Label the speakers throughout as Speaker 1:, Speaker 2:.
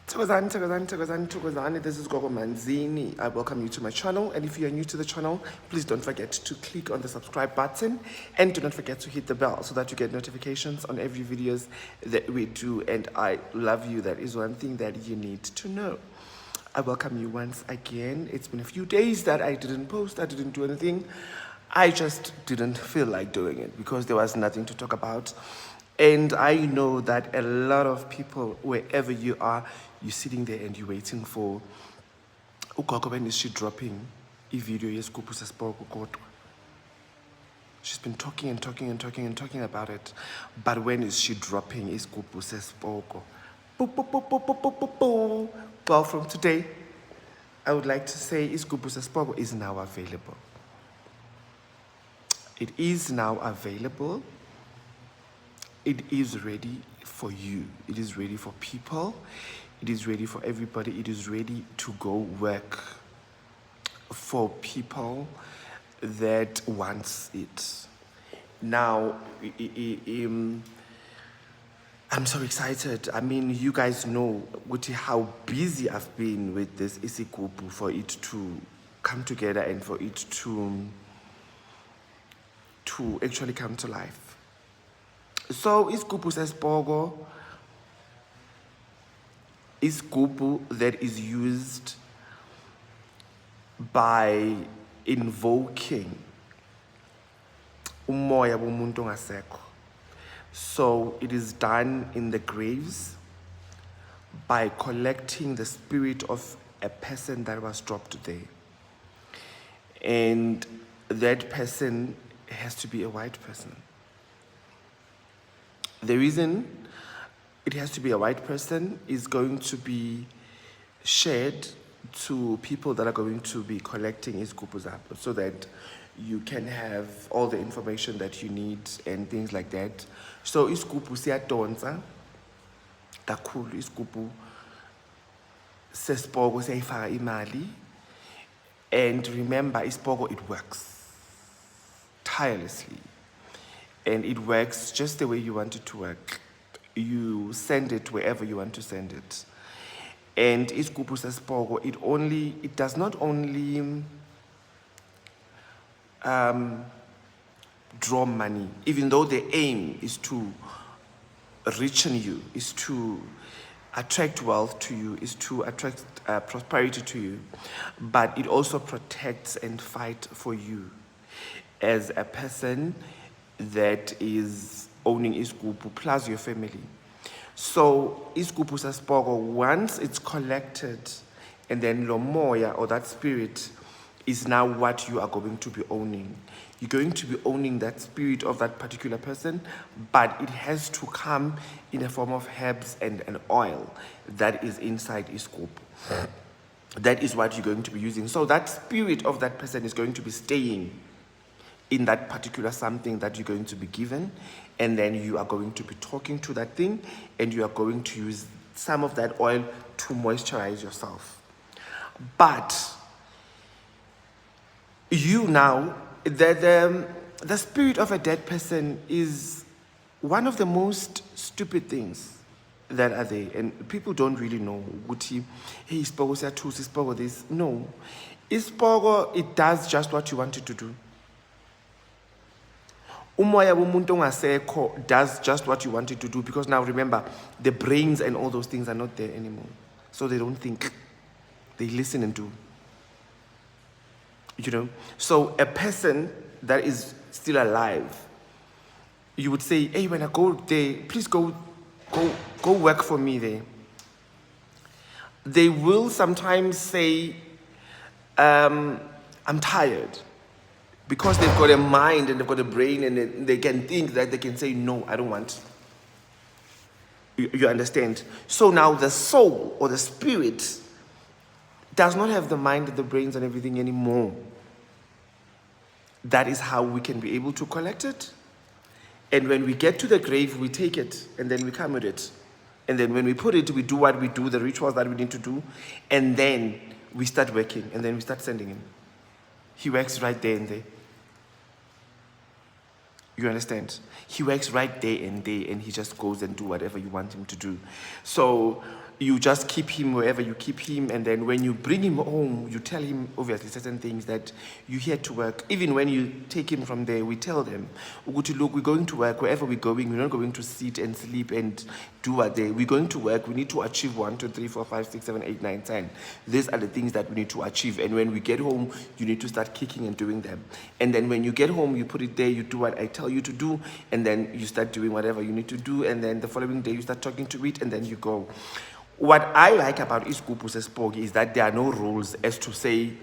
Speaker 1: Thokozani. This is Gogo Manzini. I welcome you to my channel, and if you are new to the channel, please don't forget to click on the subscribe button and do not forget to hit the bell so that you get notifications on every videos that we do. And I love you. That is one thing that you need to know. I welcome you once again. It's been a few days that I didn't post, I didn't do anything. I just didn't feel like doing it because there was nothing to talk about. And I know that a lot of people, wherever you are, you're sitting there and you're waiting for Gogo, when is she dropping a video? Isigubhu sesipoki kodwa. She's been talking about it. But when is she dropping Isigubhu sesipoki? Well, from today, I would like to say Isigubhu sesipoki is now available. It is now available. It is ready for you. It is ready for people. It is ready for everybody. It is ready to go work for people that wants it. Now, I'm so excited. I mean, you guys know how busy I've been with this Isigubhu for it to come together and for it to actually come to life. So Isigubhu sesipoki is Isigubhu that is used by invoking umoya womuntu ongasekho. So it is done in the graves by collecting the spirit of a person that was dropped there. And that person has to be a white person. The reason it has to be a white person is going to be shared to people that are going to be collecting Isigubhus up so that you can have all the information that you need and things like that. So Isigubhu siyadonsa kakhulu. Isigubhu sesipoki siyayifaka imali. And remember, Isigubhu, it works tirelessly. And it works just the way you want it to work. You send it wherever you want to send it. And Isigubhu sesipoki, it does not only draw money, even though the aim is to richen you, is to attract wealth to you, is to attract prosperity to you, but it also protects and fights for you as a person that is owning Isigubhu plus your family. So Isigubhu sesipoki, once it's collected, and then lo moya or that spirit is now what you are going to be owning. You're going to be owning that spirit of that particular person, but it has to come in a form of herbs and an oil that is inside Isigubhu. That is what you're going to be using. So that spirit of that person is going to be staying in that particular something that you're going to be given, and then you are going to be talking to that thing, and you are going to use some of that oil to moisturize yourself. But you now, the spirit of a dead person is one of the most stupid things that are there, and people don't really know. Hey, Isigubhu this. No, Isigubhu, it does just what you want it to do. Umoya womuntu ongasekho does just what you want it to do, because now remember, the brains and all those things are not there anymore. So they don't think, they listen and do. You know? So a person that is still alive, you would say, hey, when I go there, please go work for me there. They will sometimes say, I'm tired. Because they've got a mind and they've got a brain and they can think that they can say, no, I don't want. You understand? So now the soul or the spirit does not have the mind and the brains and everything anymore. That is how we can be able to collect it. And when we get to the grave, we take it and then we come with it. And then when we put it, we do what we do, the rituals that we need to do. And then we start working and then we start sending him. He works right there and there. You understand? He works right day and day, and he just goes and do whatever you want him to do. So you just keep him wherever you keep him, and then when you bring him home, you tell him obviously certain things that you're here to work. Even when you take him from there, we tell them, "Uguti, look, we're going to work. Wherever we're going, we're not going to sit and sleep and do what day. We're going to work. We need to achieve 1, 2, 3, 4, 5, 6, 7, 8, 9, 10. These are the things that we need to achieve. And when we get home, you need to start kicking and doing them. And then when you get home, you put it there, you do what I tell you to do, and then you start doing whatever you need to do. And then the following day, you start talking to it, and then you go." What I like about Isigubhu sesipoki is that there are no rules as to say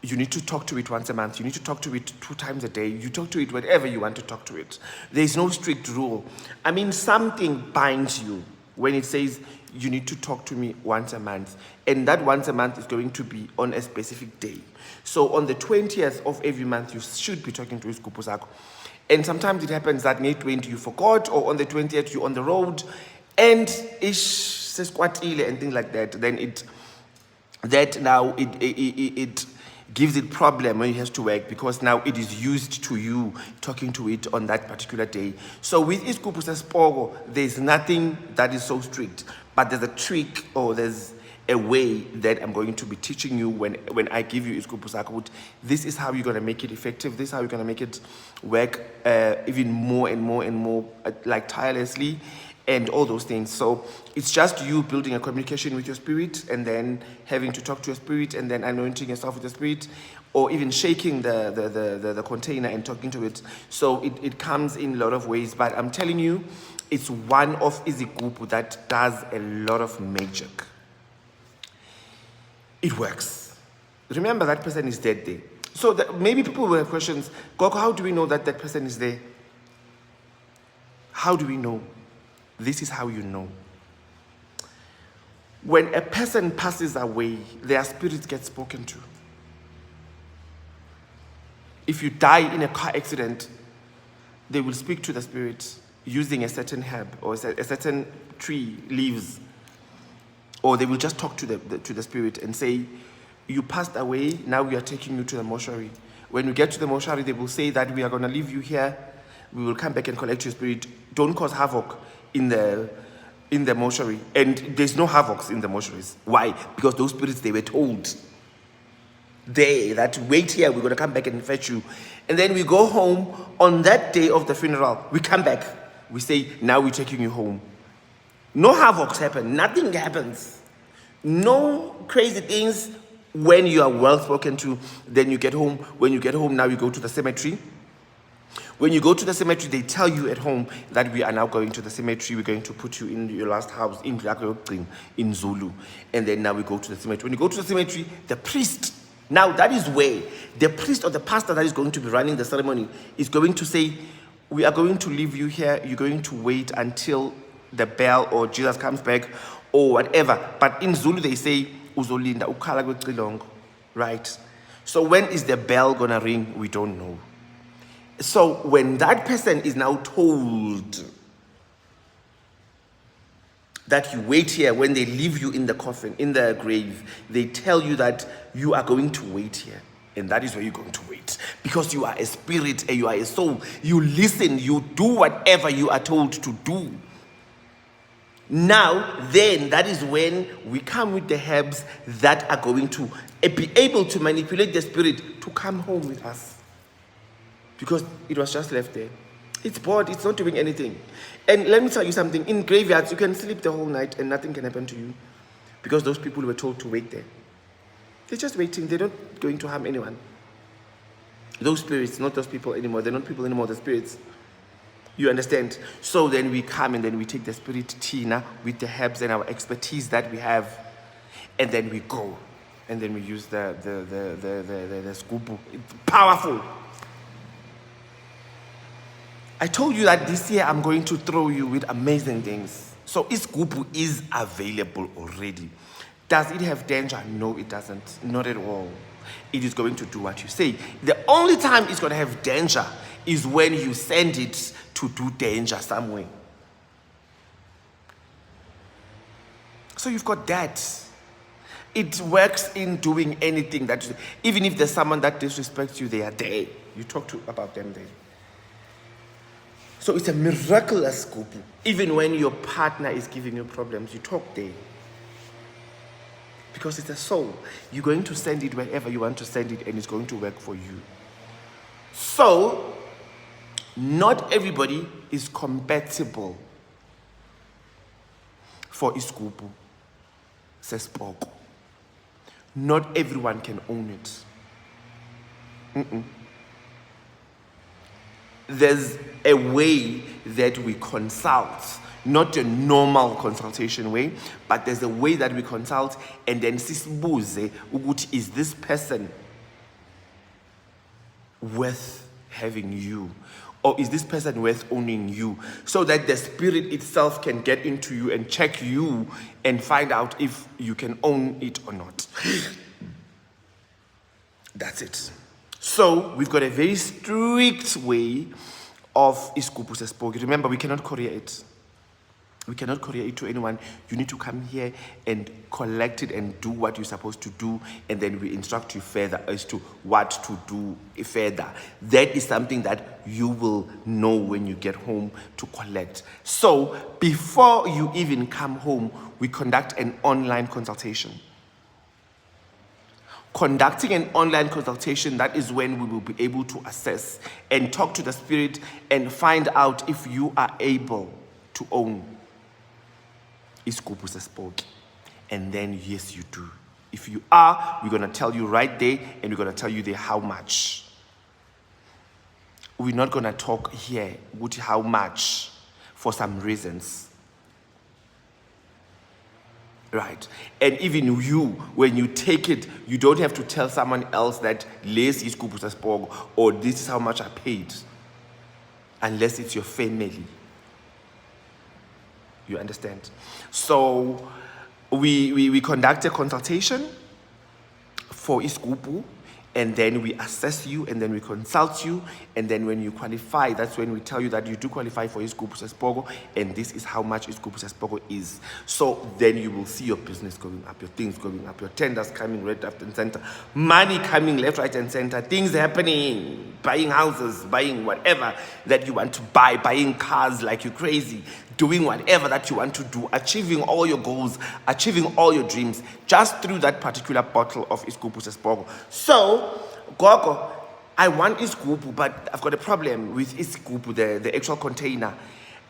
Speaker 1: you need to talk to it once a month, you need to talk to it 2 times a day, you talk to it whenever you want to talk to it. There's no strict rule. I mean, something binds you when it says you need to talk to me once a month, and that once a month is going to be on a specific day. So on the 20th of every month, you should be talking to Isigubhu sakho. And sometimes it happens that May 20 you forgot, or on the 20th you're on the road, and ish and things like that, then it gives it problem when it has to work, because now it is used to you talking to it on that particular day. So with Isigubhu sesipoki, there's nothing that is so strict, but there's a trick, or there's a way that I'm going to be teaching you when I give you Isigubhu sakho. This is how you're going to make it effective. This is how you're going to make it work even more and more and more, like tirelessly, and all those things. So it's just you building a communication with your spirit, and then having to talk to your spirit, and then anointing yourself with the spirit, or even shaking the container and talking to it. So it comes in a lot of ways, but I'm telling you, it's one of Isigubhu that does a lot of magic. It works. Remember, that person is dead there. So maybe people will have questions. Gogo, how do we know that that person is there? How do we know? This is how you know. When a person passes away, their spirit gets spoken to. If you die in a car accident, they will speak to the spirit using a certain herb or a certain tree leaves, or they will just talk to the spirit and say, "You passed away, now we are taking you to the mortuary." When you get to the mortuary, they will say that we are going to leave you here. We will come back and collect your spirit. Don't cause havoc in the mortuary. And there's no havocs in the mortuaries. Why? Because those spirits, they were told that wait here, we're going to come back and fetch you. And then we go home on that day of the funeral. We come back. We say, now we're taking you home. No havocs happen. Nothing happens. No crazy things when you are well spoken to. Then you get home. When you get home, now you go to the cemetery. When you go to the cemetery, they tell you at home that we are now going to the cemetery. We're going to put you in your last house in Zulu. And then now we go to the cemetery. When you go to the cemetery, the priest, now that is where the priest or the pastor that is going to be running the ceremony is going to say, we are going to leave you here. You're going to wait until the bell or Jesus comes back or whatever. But in Zulu, they say, uzolinda ukhala kwecilongo, right? So when is the bell going to ring? We don't know. So when that person is now told that you wait here, when they leave you in the coffin, in the grave, they tell you that you are going to wait here. And that is where you're going to wait. Because you are a spirit and you are a soul. You listen, you do whatever you are told to do. Now, then, that is when we come with the herbs that are going to be able to manipulate the spirit to come home with us. Because it was just left there. It's bored, it's not doing anything. And let me tell you something, in graveyards, you can sleep the whole night and nothing can happen to you. Because those people were told to wait there. They're just waiting, they're not going to harm anyone. Those spirits, not those people anymore, they're not people anymore, they're spirits. You understand? So then we come and then we take the spirit tea with the herbs and our expertise that we have. And then we go. And then we use the Isigubhu. It's powerful. I told you that this year I'm going to throw you with amazing things. So Isigubhu is available already. Does it have danger? No, it doesn't. Not at all. It is going to do what you say. The only time it's going to have danger is when you send it to do danger somewhere. So you've got that. It works in doing anything that, even if there's someone that disrespects you, they are there. You talk about them there. So it's a miraculous Isigubhu. Even when your partner is giving you problems, you talk there. Because it's a soul. You're going to send it wherever you want to send it, and it's going to work for you. So, not everybody is compatible for Isigubhu sesipoki. Not everyone can own it. There's a way that we consult, not a normal consultation way, but there's a way that we consult, and then sisibuze ukuthi is this person worth having you, or is this person worth owning you, so that the spirit itself can get into you and check you and find out if you can own it or not. That's it. So we've got a very strict way of Isigubhu sesipoki. Remember, we cannot courier it. We cannot courier it to anyone. You need to come here and collect it and do what you're supposed to do, and then we instruct you further as to what to do further. That is something that you will know when you get home to collect. So before you even come home, we conduct an online consultation. Conducting an online consultation, that is when we will be able to assess and talk to the spirit and find out if you are able to own Isigubhu sesipoki. And then, yes, you do. If you are, we're going to tell you right there, and we're going to tell you there how much. We're not going to talk here with how much for some reasons. Right. And even you, when you take it, you don't have to tell someone else that less Isigubhu sesipoki or this is how much I paid, unless it's your family. You understand? So we conduct a consultation for Isigubhu, and then we assess you, and then we consult you, and then when you qualify, that's when we tell you that you do qualify for Isigubhu sesipoki, and this is how much Isigubhu sesipoki is. So then you will see your business going up, your things going up, your tenders coming right left and center, money coming left, right, and center, things happening, buying houses, buying whatever that you want to buy, buying cars like you're crazy, doing whatever that you want to do, achieving all your goals, achieving all your dreams, just through that particular bottle of Isigubhu sesipoki. So, Gogo, I want Isigubhu, but I've got a problem with Isigubhu, the actual container.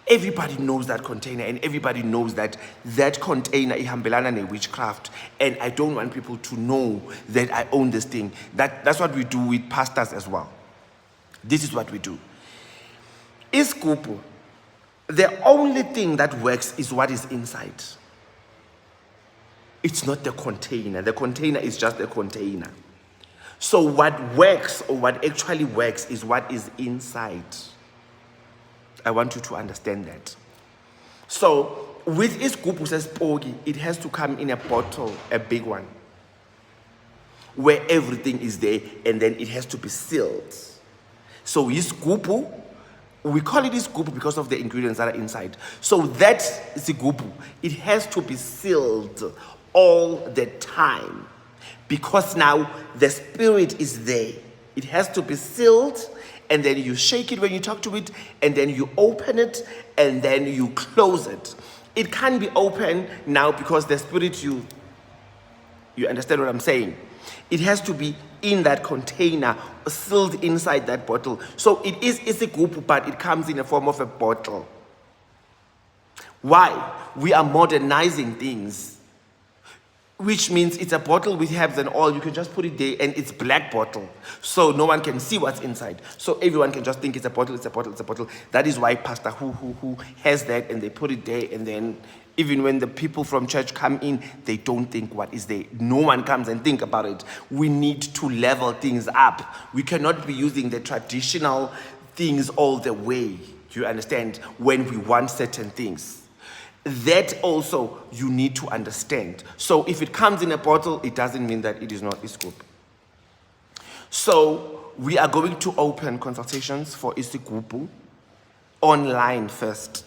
Speaker 1: Everybody knows that container, and everybody knows that that container ihambelana ne-witchcraft, and I don't want people to know that I own this thing. That's what we do with pastors as well. This is what we do. Isigubhu, the only thing that works is what is inside. It's not the container. The container is just a container. So what works, or what actually works, is what is inside. I want you to understand that. So with Isigubhu sesipoki, it has to come in a bottle, a big one, where everything is there, and then it has to be sealed. So Isigubhu, we call it Isigubhu because of the ingredients that are inside. So that Isigubhu, it has to be sealed all the time, because now the spirit is there. It has to be sealed, and then you shake it when you talk to it, and then you open it, and then you close it. It can't be open now because the spirit, you understand what I'm saying? It has to be in that container, sealed inside that bottle. So it is Isigubhu, but it comes in the form of a bottle. Why? We are modernizing things, which means it's a bottle with herbs and oil. You can just put it there, and it's black bottle, so no one can see what's inside. So everyone can just think it's a bottle, it's a bottle, it's a bottle. That is why Pastor who has that, and they put it there, and then even when the people from church come in, they don't think what is there. No one comes and think about it. We need to level things up. We cannot be using the traditional things all the way. Do you understand? When we want certain things. That also you need to understand. So if it comes in a bottle, it doesn't mean that it is not Isigubhu. So we are going to open consultations for Isigubhu online first.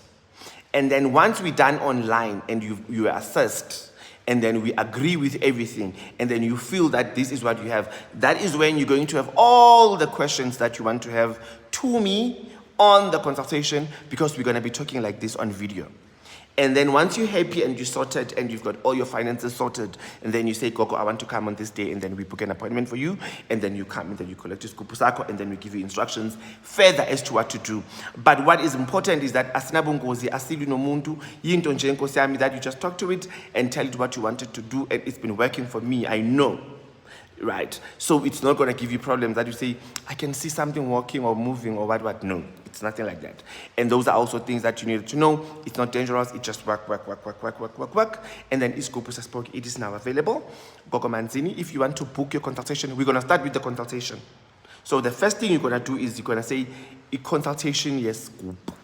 Speaker 1: And then once we're done online and you are assessed, and then we agree with everything, and then you feel that this is what you have, that is when you're going to have all the questions that you want to have to me on the consultation, because we're going to be talking like this on video. And then once you're happy and you're sorted and you've got all your finances sorted, and then you say, Gogo, I want to come on this day, and then we book an appointment for you, and then you come, and then you collect your Isigubhu sakho, and then we give you instructions further as to what to do. But what is important is that asinabungozi asili nomuntu yinto nje nkosi yami, that you just talk to it and tell it what you wanted to do, and it's been working for me, I know. Right? So it's not going to give you problems that you say, I can see something walking or moving or what. No, it's nothing like that. And those are also things that you need to know. It's not dangerous. It just work. And then Isigubhu sesipoki, it is now available. Gogo Manzini, if you want to book your consultation, we're going to start with the consultation. So the first thing you're going to do is you're going to say, a consultation, yes, Isigubhu.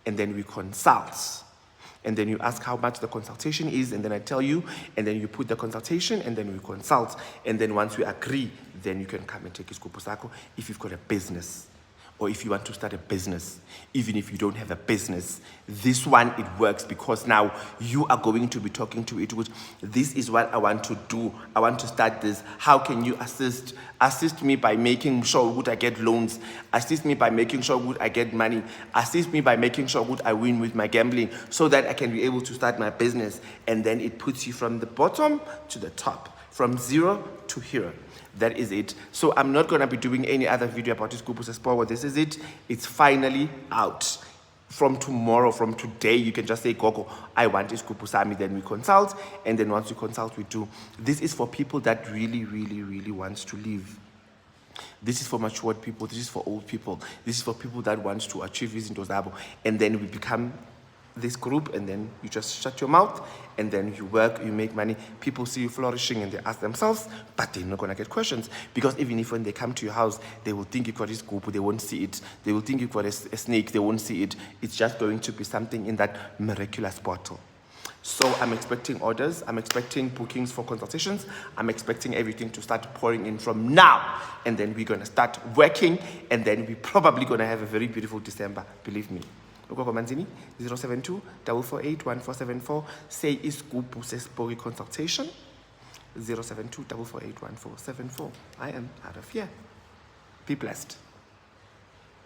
Speaker 1: And then we consult. And then you ask how much the consultation is, and then I tell you, and then you put the consultation, and then we consult. And then once we agree, then you can come and take Isigubhu sakho if you've got a business, or if you want to start a business. Even if you don't have a business, this one, it works, because now you are going to be talking to it with, this is what I want to do. I want to start this. How can you assist? Assist me by making sure good I get loans. Assist me by making sure good I get money. Assist me by making sure good I win with my gambling, so that I can be able to start my business. And then it puts you from the bottom to the top, from zero to hero. That is it. So I'm not going to be doing any other video about Isigubhu sesipoki. This is it. It's finally out. From tomorrow, from today, you can just say, Gogo, I want Isigubhu sami. Then we consult. And then once we consult, we do. This is for people that really wants to live. This is for matured people. This is for old people. This is for people that want to achieve this into Zabo. And then we become this group, and then you just shut your mouth, and then you work, you make money. People see you flourishing, and they ask themselves, but they're not going to get questions, because even if when they come to your house, they will think you've got this group, they won't see it. They will think you've got a snake, they won't see it. It's just going to be something in that miraculous bottle. So I'm expecting orders, I'm expecting bookings for consultations, I'm expecting everything to start pouring in from now, and then we're going to start working, and then we're probably going to have a very beautiful December, believe me. Gogo Manzini, 072-448-1474. Say Isigubhu sesipoki consultation, 072-448-1474. I am out of here. Be blessed.